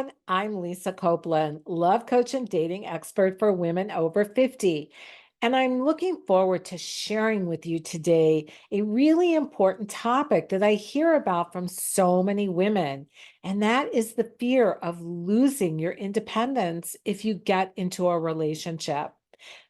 everyone. I'm Lisa Copeland, love coach and dating expert for women over 50. And I'm looking forward to sharing with you today a really important topic that I hear about from so many women. And that is the fear of losing your independence if you get into a relationship.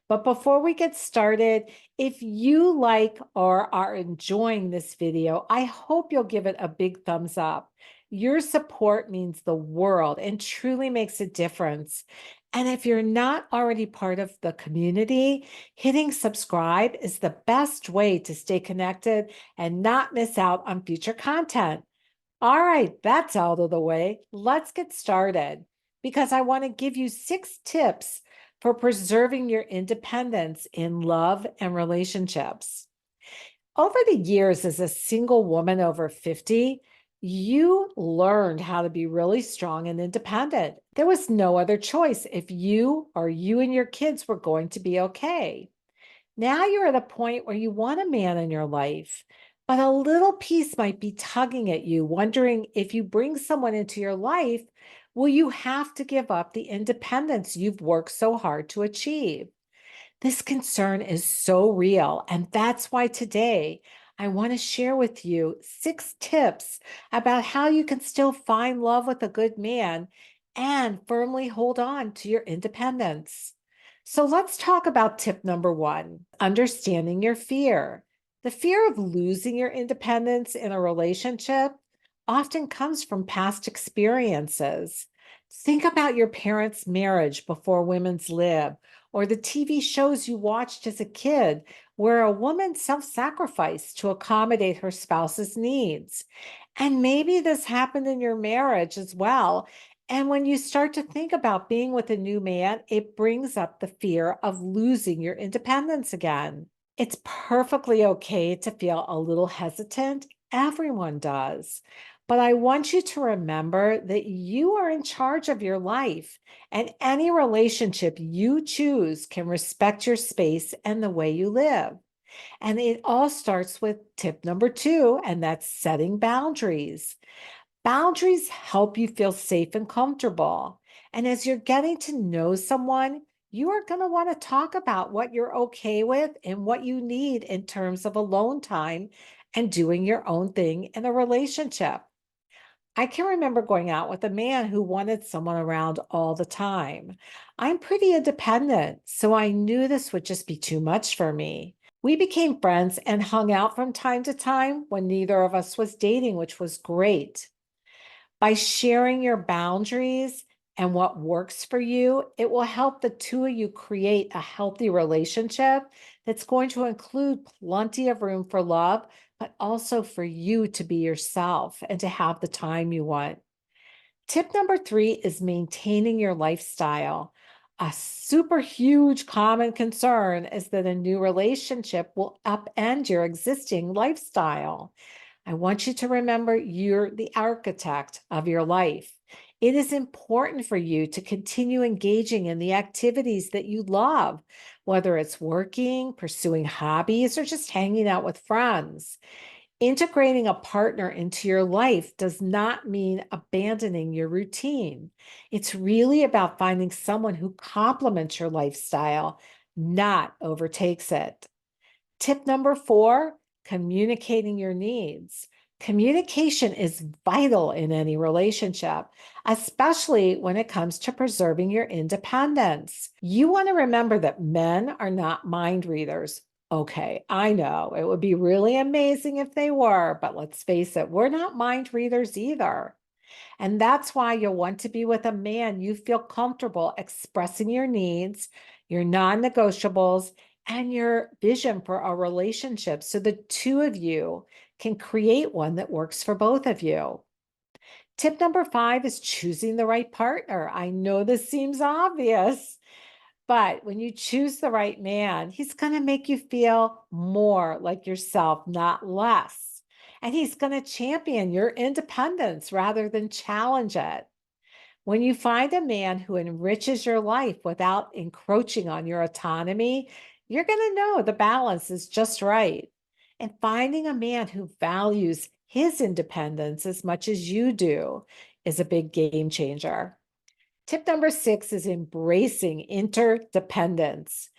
But before we get started, if you like or are enjoying this video, I hope you'll give it a big thumbs up. Your support means the world and truly makes a difference. And if you're not already part of the community, hitting subscribe is the best way to stay connected and not miss out on future content. All right, that's out of the way. Let's get started because I want to give you 6 tips for preserving your independence in love and relationships. Over the years, as a single woman over 50, you learned how to be really strong and independent. There was no other choice if you or you and your kids were going to be okay. Now you're at a point where you want a man in your life, but a little piece might be tugging at you, wondering if you bring someone into your life, will you have to give up the independence you've worked so hard to achieve? This concern is so real. And that's why today I want to share with you 6 tips about how you can still find love with a good man and firmly hold on to your independence. So let's talk about tip number 1, understanding your fear. The fear of losing your independence in a relationship often comes from past experiences. Think about your parents' marriage before women's lib, or the TV shows you watched as a kid where a woman self sacrificed to accommodate her spouse's needs. And maybe this happened in your marriage as well. And when you start to think about being with a new man, it brings up the fear of losing your independence again. It's perfectly okay to feel a little hesitant. Everyone does. But I want you to remember that you are in charge of your life, and any relationship you choose can respect your space and the way you live. And it all starts with tip number 2, and that's setting boundaries. Boundaries help you feel safe and comfortable. And as you're getting to know someone, you are going to want to talk about what you're okay with and what you need in terms of alone time and doing your own thing in a relationship. I can remember going out with a man who wanted someone around all the time. I'm pretty independent, so I knew this would just be too much for me. We became friends and hung out from time to time when neither of us was dating, which was great. By sharing your boundaries and what works for you, it will help the two of you create a healthy relationship that's going to include plenty of room for love, but also for you to be yourself and to have the time you want. Tip number 3 is maintaining your lifestyle. A super huge common concern is that a new relationship will upend your existing lifestyle. I want you to remember you're the architect of your life. It is important for you to continue engaging in the activities that you love, whether it's working, pursuing hobbies, or just hanging out with friends. Integrating a partner into your life does not mean abandoning your routine. It's really about finding someone who complements your lifestyle, not overtakes it. Tip number 4, communicating your needs. Communication is vital in any relationship, especially when it comes to preserving your independence. You want to remember that men are not mind readers. Okay, I know it would be really amazing if they were, but let's face it, we're not mind readers either. And that's why you'll want to be with a man you feel comfortable expressing your needs, your non negotiables, and your vision for a relationship so the two of you can create one that works for both of you. Tip number 5 is choosing the right partner. I know this seems obvious, but when you choose the right man, he's going to make you feel more like yourself, not less. And he's going to champion your independence rather than challenge it. When you find a man who enriches your life without encroaching on your autonomy, you're going to know the balance is just right. And finding a man who values his independence as much as you do is a big game changer. Tip number 6 is embracing interdependence.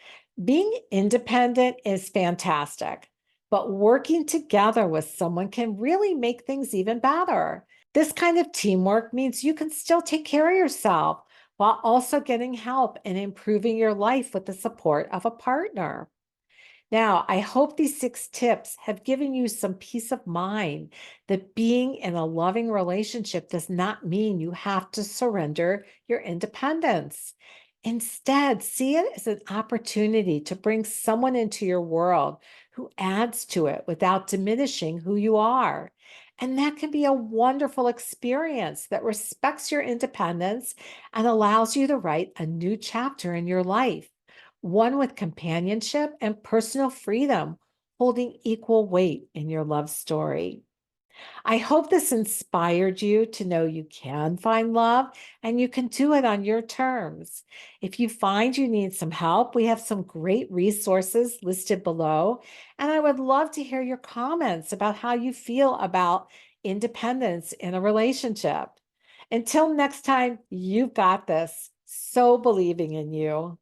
Being independent is fantastic, but working together with someone can really make things even better. This kind of teamwork means you can still take care of yourself while also getting help and improving your life with the support of a partner. Now, I hope these 6 tips have given you some peace of mind that being in a loving relationship does not mean you have to surrender your independence. Instead, see it as an opportunity to bring someone into your world who adds to it without diminishing who you are. And that can be a wonderful experience that respects your independence and allows you to write a new chapter in your life, one with companionship and personal freedom holding equal weight in your love story. I hope this inspired you to know you can find love and you can do it on your terms. If you find you need some help, we have some great resources listed below. And I would love to hear your comments about how you feel about independence in a relationship. Until next time, you've got this. So believing in you.